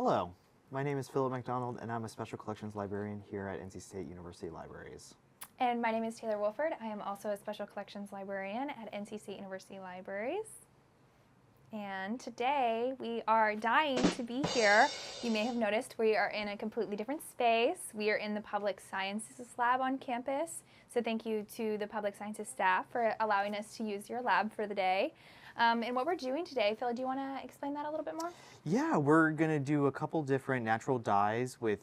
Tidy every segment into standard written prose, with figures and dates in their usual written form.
Hello, my name is Philip McDonald and I'm a Special Collections Librarian here at NC State University Libraries. And my name is Taylor Wolford. I am also a Special Collections Librarian at NC State University Libraries. And today we are dying to be here. You may have noticed we are in a completely different space. We are in the Public Sciences Lab on campus. So thank you to the Public Sciences staff for allowing us to use your lab for the day. And what we're doing today, Phil, do you want to explain that a little bit more? Yeah, we're going to do a couple different natural dyes with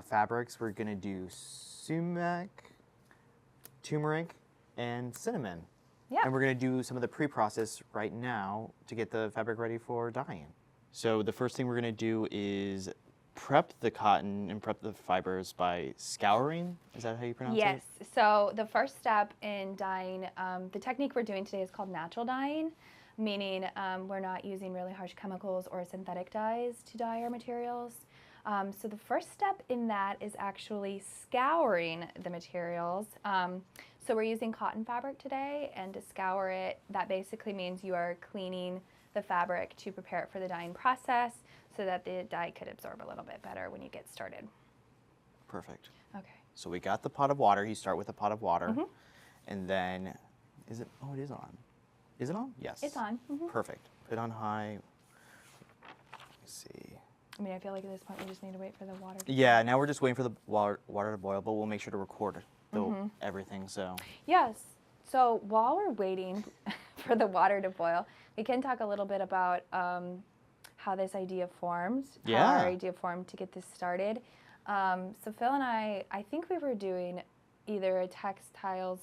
fabrics. We're going to do sumac, turmeric, and cinnamon. Yeah. And we're going to do some of the pre-process right now to get the fabric ready for dyeing. So the first thing we're going to do is prep the cotton and prep the fibers by scouring. Is that how you pronounce it? Yes. So the first step in dyeing, the technique we're doing today is called natural dyeing, meaning we're not using really harsh chemicals or synthetic dyes to dye our materials. So the first step in that is actually scouring the materials. So we're using cotton fabric today, and to scour it, that basically means you are cleaning the fabric to prepare it for the dyeing process so that the dye could absorb a little bit better when you get started. Perfect. Okay. So we got the pot of water. You start with a pot of water. And then, is it, oh, it is on. Is it on? Yes. It's on. Perfect. Put it on high. Let me see. I mean, I feel like at this point we just need to wait for the water to Yeah, now we're just waiting for the water to boil, but we'll make sure to record everything, so. Yes. So while we're waiting for the water to boil, we can talk a little bit about how this idea formed, how our idea formed to get this started. So Phil and I think we were doing either a textiles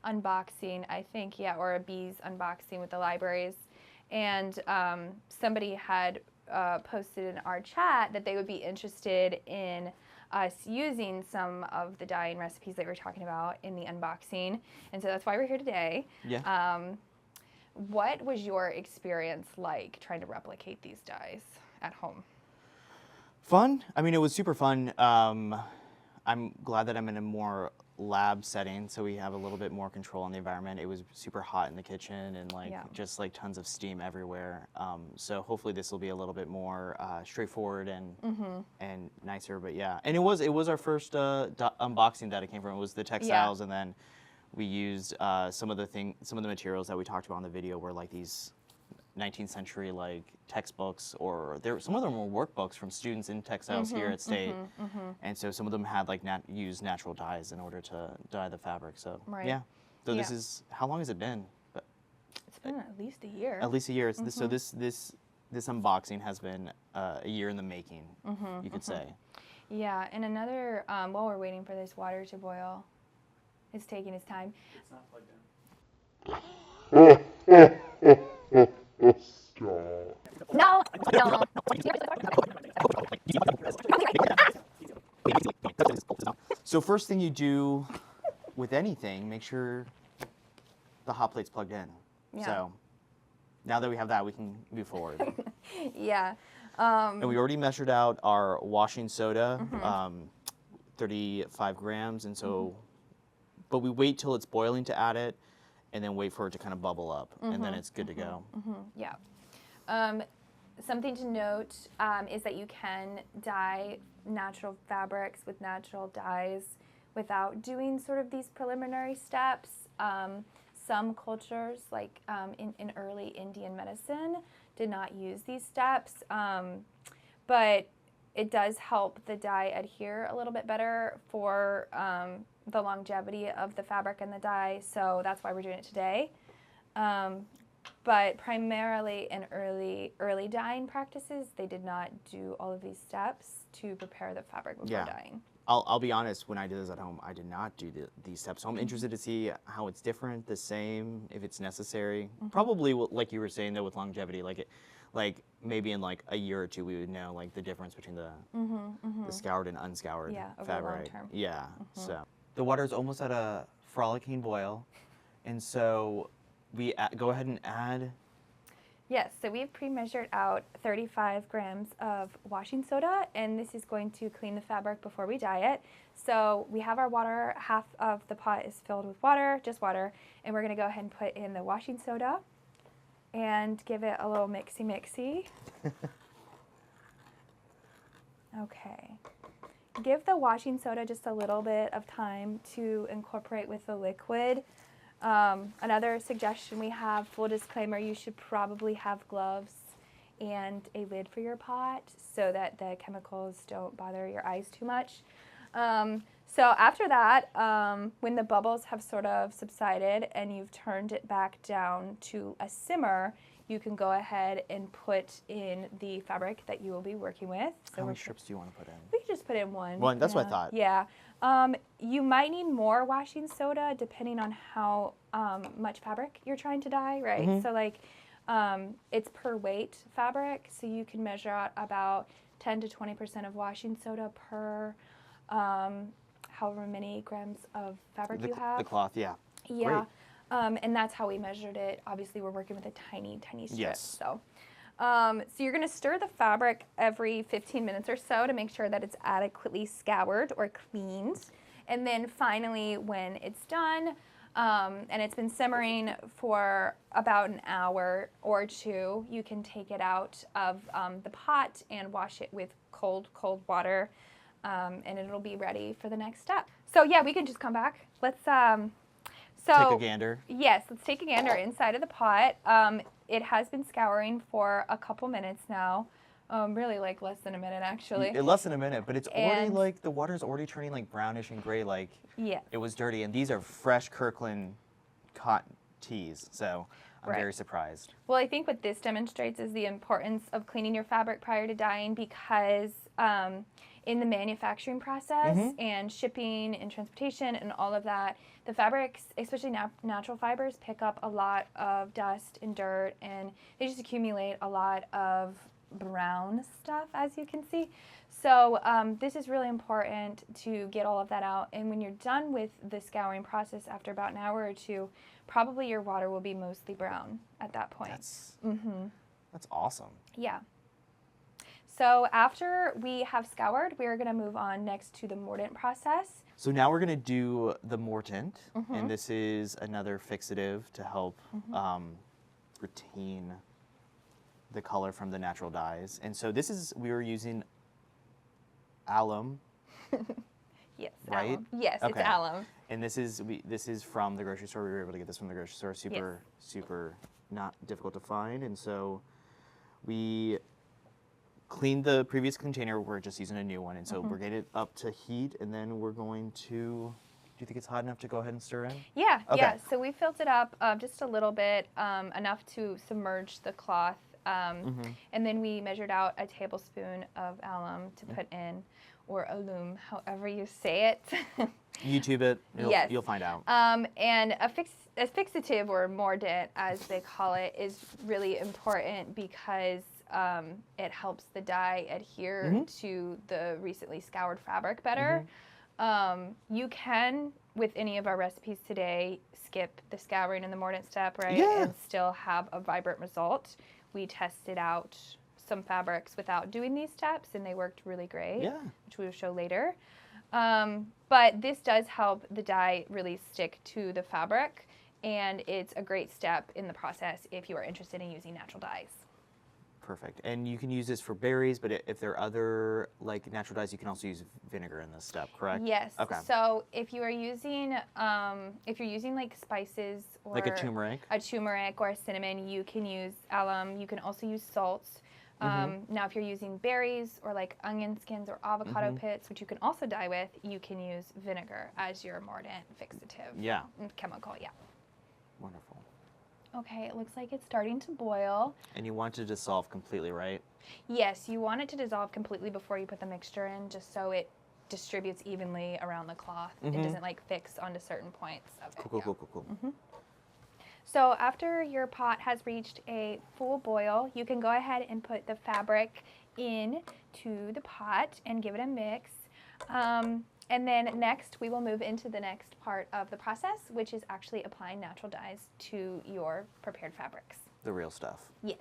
unboxing, or a bees unboxing with the libraries. And somebody had posted in our chat that they would be interested in us using some of the dyeing recipes that we were talking about in the unboxing. And so that's why we're here today. Yeah. What was your experience like trying to replicate these dyes at home? Fun. I mean, it was super fun. I'm glad that I'm in a more lab setting, so we have a little bit more control on the environment. It was super hot in the kitchen and just like tons of steam everywhere. So hopefully this will be a little bit more straightforward and nicer. But yeah, and it was our first unboxing that it came from. It was the textiles, and then we used some of the materials that we talked about in the video were like these 19th century like textbooks, or some of them were workbooks from students in textiles here at State, and so some of them had like used natural dyes in order to dye the fabric. So yeah, so this is, how long has it been? It's been at least a year. At least a year. So this unboxing has been a year in the making, you could say. Yeah, and another while we're waiting for this water to boil, it's taking its time. It's not plugged in. No. So first thing you do with anything, make sure the hot plate's plugged in. Yeah. So now that we have that, we can move forward. Yeah. And we already measured out our washing soda, 35 grams, and so, but we wait till it's boiling to add it, and then wait for it to kind of bubble up, and then it's good to go. Yeah. Something to note is that you can dye natural fabrics with natural dyes without doing sort of these preliminary steps. Some cultures, like in early Indian medicine, did not use these steps, but it does help the dye adhere a little bit better for the longevity of the fabric and the dye, so that's why we're doing it today. But primarily in early dyeing practices, they did not do all of these steps to prepare the fabric before dyeing. I'll be honest, when I did this at home, I did not do these steps. So I'm interested to see how it's different, the same, if it's necessary. Probably, like you were saying, though, with longevity, like maybe in like a year or two, we would know like the difference between the scoured and unscoured over fabric. long term. Yeah. So the water's almost at a frolicking boil, and so we go ahead and add. Yes, so we've pre-measured out 35 grams of washing soda, and this is going to clean the fabric before we dye it. So we have our water, half of the pot is filled with water, just water, and we're gonna go ahead and put in the washing soda and give it a little mixy-mixy. Okay. Give the washing soda just a little bit of time to incorporate with the liquid. Another suggestion we have, full disclaimer, you should probably have gloves and a lid for your pot so that the chemicals don't bother your eyes too much. So after that, when the bubbles have sort of subsided and you've turned it back down to a simmer, you can go ahead and put in the fabric that you will be working with. So how many strips do you want to put in? We can just put in one. One, that's what I thought. Yeah. You might need more washing soda depending on how much fabric you're trying to dye, right? Mm-hmm. So like it's per weight fabric, so you can measure out about 10 to 20% of washing soda per however many grams of fabric you have. The cloth, yeah. Yeah. Great. And that's how we measured it. Obviously, we're working with a tiny, tiny strip. Yes. So you're going to stir the fabric every 15 minutes or so to make sure that it's adequately scoured or cleaned. And then finally, when it's done and it's been simmering for about an hour or two, you can take it out of the pot and wash it with cold water, and it'll be ready for the next step. So yeah, we can just come back. Let's take a gander. Yes, let's take a gander inside of the pot. It has been scouring for a couple minutes now. Really like less than a minute actually. Less than a minute, but it's already like the water's already turning like brownish and gray, like it was dirty. And these are fresh Kirkland cotton tees, so I'm very surprised. Well, I think what this demonstrates is the importance of cleaning your fabric prior to dyeing, because in the manufacturing process and shipping and transportation and all of that, the fabrics, especially natural fibers, pick up a lot of dust and dirt, and they just accumulate a lot of brown stuff, as you can see. So this is really important to get all of that out, and when you're done with the scouring process after about an hour or two, probably your water will be mostly brown at that point. That's awesome. Yeah. So after we have scoured, we're going to move on next to the mordant process. So now we're going to do the mordant, and this is another fixative to help retain the color from the natural dyes. And so we were using alum. Yes, right? Alum. Yes, okay. It's alum. And this is from the grocery store. We were able to get this from the grocery store. Super not difficult to find. And so we cleaned the previous container. We're just using a new one. And so we're getting it up to heat, and then we're going to, do you think it's hot enough to go ahead and stir in? Yeah, yeah. So we filled it up just a little bit, enough to submerge the cloth. And then we measured out a tablespoon of alum to put in, or alum, however you say it. YouTube it. You'll find out. And a fixative, or mordant, as they call it, is really important because it helps the dye adhere to the recently scoured fabric better. You can, with any of our recipes today, skip the scouring and the mordant step, right? Yeah. And still have a vibrant result. We tested out some fabrics without doing these steps, and they worked really great, which we will show later. But this does help the dye really stick to the fabric, and it's a great step in the process if you are interested in using natural dyes. Perfect. And you can use this for berries, but if there are other like natural dyes, you can also use vinegar in this step, correct? Yes. Okay. So if you are using, if you're using like spices or like a turmeric, or a cinnamon, you can use alum. You can also use salts. Now, if you're using berries or like onion skins or avocado pits, which you can also dye with, you can use vinegar as your mordant fixative. Chemical. Yeah. Wonderful. Okay, it looks like it's starting to boil. And you want it to dissolve completely, right? Yes, you want it to dissolve completely before you put the mixture in, just so it distributes evenly around the cloth. It doesn't like fix onto certain points of it. Cool. So after your pot has reached a full boil, you can go ahead and put the fabric into the pot and give it a mix. And then next, we will move into the next part of the process, which is actually applying natural dyes to your prepared fabrics. The real stuff. Yes.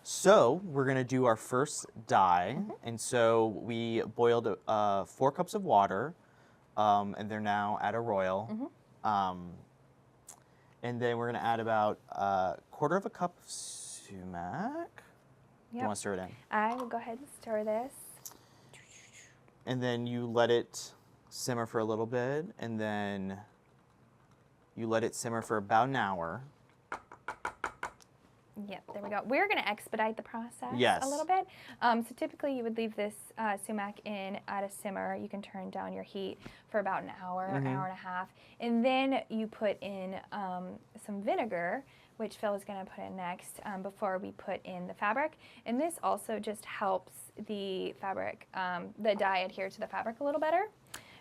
So we're going to do our first dye. And so we boiled 4 cups of water, and they're now at a royal. And then we're going to add about a quarter of a cup of sumac. You want to stir it in? I will go ahead and stir this. and then you let it simmer for a little bit, and then you let it simmer for about an hour. Yep, there we go. We're going to expedite the process yes. a little bit. So typically you would leave this sumac in at a simmer. You can turn down your heat for about an hour, hour and a half. And then you put in some vinegar, which Phil is going to put in next before we put in the fabric. And this also just helps the fabric, the dye adhere to the fabric a little better.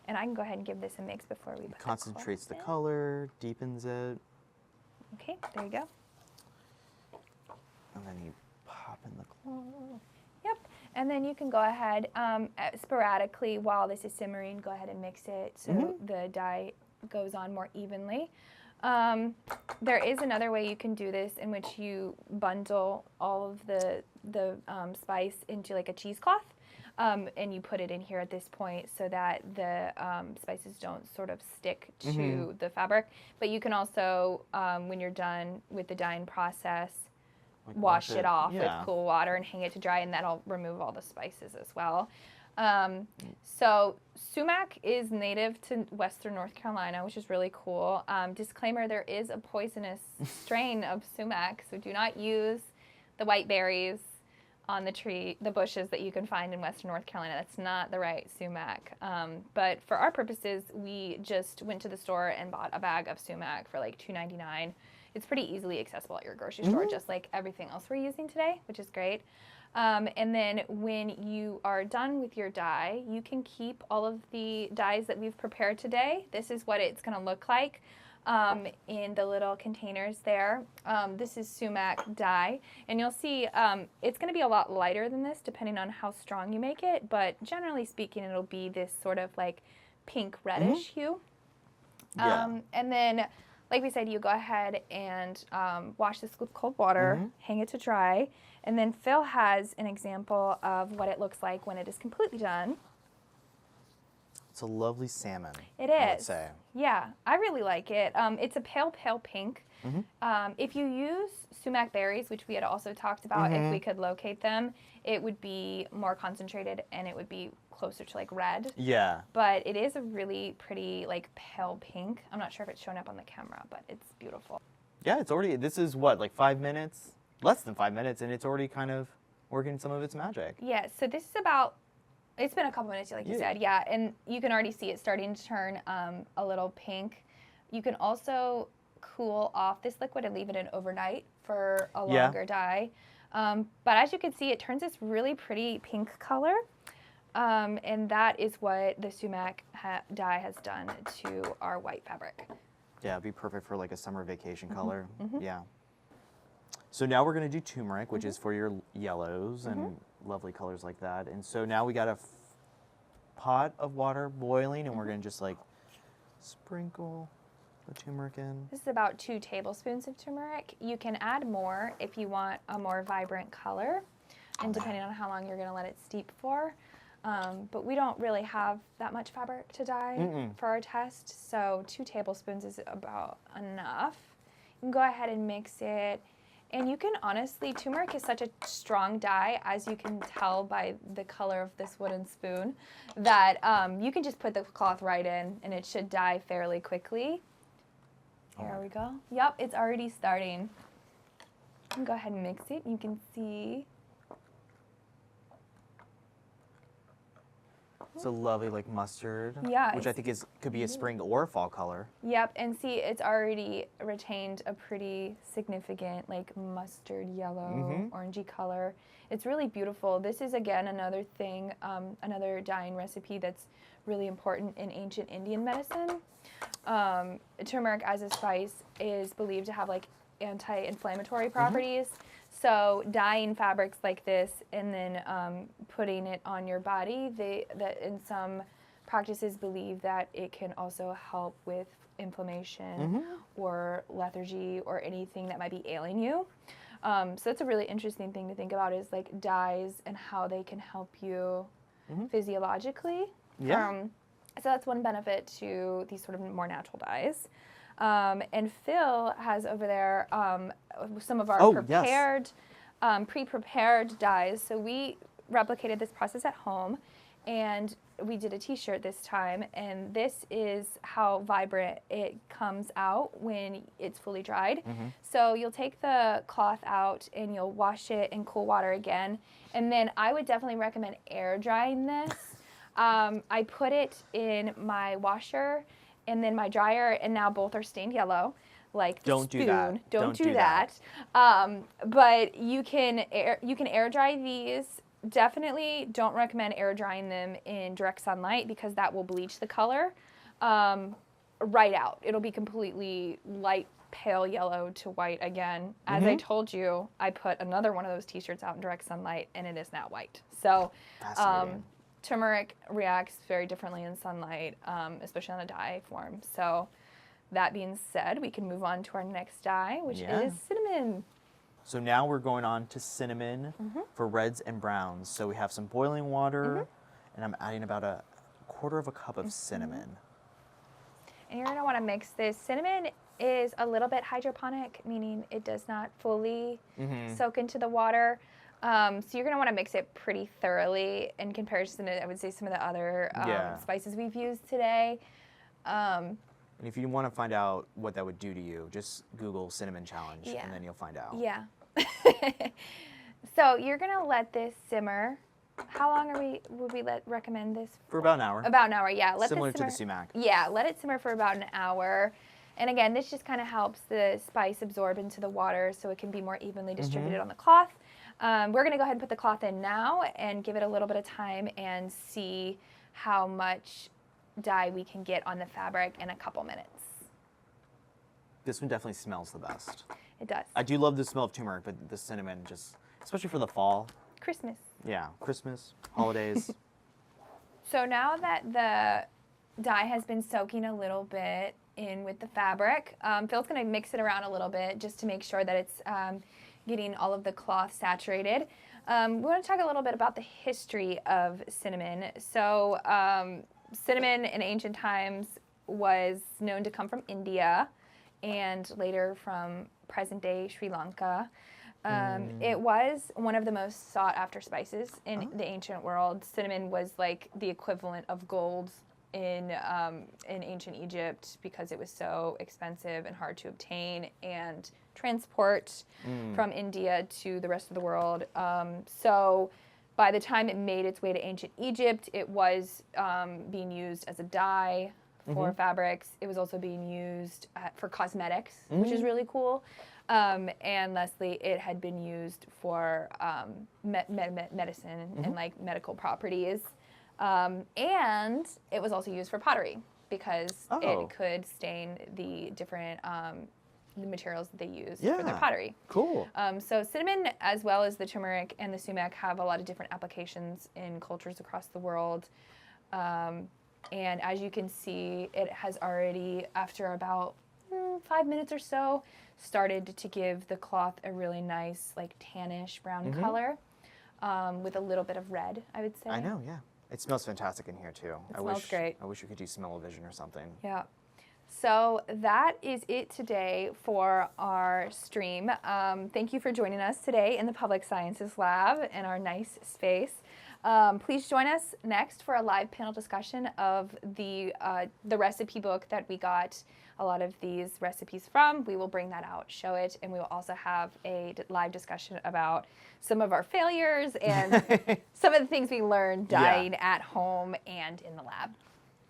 And I can go ahead and give this a mix before we put concentrates the color, deepens it. Okay, there you go. And then you pop in the cloth. Yep, and then you can go ahead sporadically while this is simmering, go ahead and mix it so the dye goes on more evenly. There is another way you can do this in which you bundle all of the spice into like a cheesecloth. And you put it in here at this point so that the spices don't sort of stick to the fabric. But you can also, when you're done with the dyeing process, like wash it off with cool water and hang it to dry, and that'll remove all the spices as well. So sumac is native to western North Carolina, which is really cool. Disclaimer, there is a poisonous strain of sumac, so do not use the white berries on the bushes that you can find in western North Carolina. That's not the right sumac. But for our purposes, we just went to the store and bought a bag of sumac for like $2.99. It's pretty easily accessible at your grocery store, just like everything else we're using today, which is great. And then when you are done with your dye, you can keep all of the dyes that we've prepared today. This is what it's going to look like in the little containers there. This is sumac dye, and you'll see it's going to be a lot lighter than this depending on how strong you make it, but generally speaking, it'll be this sort of like pink reddish hue. And then, like we said, you go ahead and wash this with cold water, hang it to dry, and then Phil has an example of what it looks like when it is completely done. It's a lovely salmon. It I would is. say. Yeah, I really like it. It's a pale, pale pink. If you use sumac berries, which we had also talked about, if we could locate them, it would be more concentrated and it would be closer to like red. Yeah. But it is a really pretty like pale pink. I'm not sure if it's showing up on the camera, but it's beautiful. Yeah, it's already, this is what, like 5 minutes? Less than 5 minutes, and it's already kind of working some of its magic. Yeah, so this is about, it's been a couple minutes, like you said, and you can already see it starting to turn a little pink. You can also cool off this liquid and leave it in overnight for a longer dye. But as you can see, it turns this really pretty pink color, and that is what the sumac dye has done to our white fabric. Yeah, it'd be perfect for like a summer vacation color. Yeah. So now we're going to do turmeric, which is for your yellows and lovely colors like that. And so now we got a pot of water boiling, and we're going to just like sprinkle the turmeric in. This is about 2 tablespoons of turmeric. You can add more if you want a more vibrant color, and depending on how long you're going to let it steep for. But we don't really have that much fabric to dye for our test, so 2 tablespoons is about enough. You can go ahead and mix it. And you can honestly, turmeric is such a strong dye, as you can tell by the color of this wooden spoon, that you can just put the cloth right in and it should dye fairly quickly. There we go. Yep, it's already starting. You can go ahead and mix it. You can see. It's a lovely like mustard, Yeah, which I think could be a spring or a fall color. Yep, and see, it's already retained a pretty significant like mustard yellow, orangey color. It's really beautiful. This is again another thing, another dyeing recipe that's really important in ancient Indian medicine. Turmeric as a spice is believed to have like anti-inflammatory properties. So dyeing fabrics like this and then putting it on your body, that in some practices believe that it can also help with inflammation or lethargy or anything that might be ailing you. So that's a really interesting thing to think about, is like dyes and how they can help you physiologically. Yeah. So that's one benefit to these sort of more natural dyes. And Phil has over there some of our pre-prepared dyes. So we replicated this process at home, and we did a t-shirt this time, and this is how vibrant it comes out when it's fully dried. So you'll take the cloth out and you'll wash it in cool water again, and then I would definitely recommend air drying this. I put it in my washer and then my dryer, and now both are stained yellow. Like the Don't spoon. do that. Don't do that. But you can air dry these. Definitely don't recommend air drying them in direct sunlight because that will bleach the color right out. It'll be completely light pale yellow to white again. As I told you, I put another one of those t-shirts out in direct sunlight and it is now white. So turmeric reacts very differently in sunlight, especially on a dye form. So that being said, we can move on to our next dye, which is cinnamon. So now we're going on to cinnamon for reds and browns. So we have some boiling water, and I'm adding about a quarter of a cup of cinnamon. And you're going to want to mix this. Cinnamon is a little bit hydroponic, meaning it does not fully soak into the water. So you're going to want to mix it pretty thoroughly in comparison to, I would say, some of the other spices we've used today. And if you want to find out what that would do to you, just Google cinnamon challenge, and then you'll find out. Yeah. So you're going to let this simmer. How long would we recommend this for? About an hour. About an hour, yeah. Similar to the sumac. Yeah, let it simmer for about an hour. And again, this just kind of helps the spice absorb into the water so it can be more evenly distributed on the cloth. We're going to go ahead and put the cloth in now and give it a little bit of time and see how much dye we can get on the fabric in a couple minutes. This one definitely smells the best. It does. I do love the smell of turmeric, but the cinnamon just, especially for the fall. Christmas. Yeah, Christmas, holidays. So now that the dye has been soaking a little bit in with the fabric, Phil's going to mix it around a little bit just to make sure that it's getting all of the cloth saturated. We want to talk a little bit about the history of cinnamon. So cinnamon in ancient times was known to come from India and later from present-day Sri Lanka. It was one of the most sought-after spices in the ancient world. Cinnamon was like the equivalent of gold in ancient Egypt because it was so expensive and hard to obtain and transport from India to the rest of the world. So by the time it made its way to ancient Egypt, it was being used as a dye for fabrics. It was also being used for cosmetics, which is really cool. And lastly, it had been used for medicine and like medical properties. And it was also used for pottery because it could stain the different the materials that they use for their pottery. Cool. So cinnamon, as well as the turmeric and the sumac, have a lot of different applications in cultures across the world. And as you can see, it has already, after about 5 minutes or so, started to give the cloth a really nice, like tannish brown color with a little bit of red, I would say. I know, yeah. It smells fantastic in here too. It smells great. I wish we could do smell-o-vision or something. Yeah. So that is it today for our stream. Thank you for joining us today in the Public Sciences Lab in our nice space. Please join us next for a live panel discussion of the recipe book that we got a lot of these recipes from. We will bring that out, show it, and we will also have a live discussion about some of our failures and some of the things we learned dyeing at home and in the lab.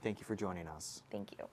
Thank you for joining us. Thank you.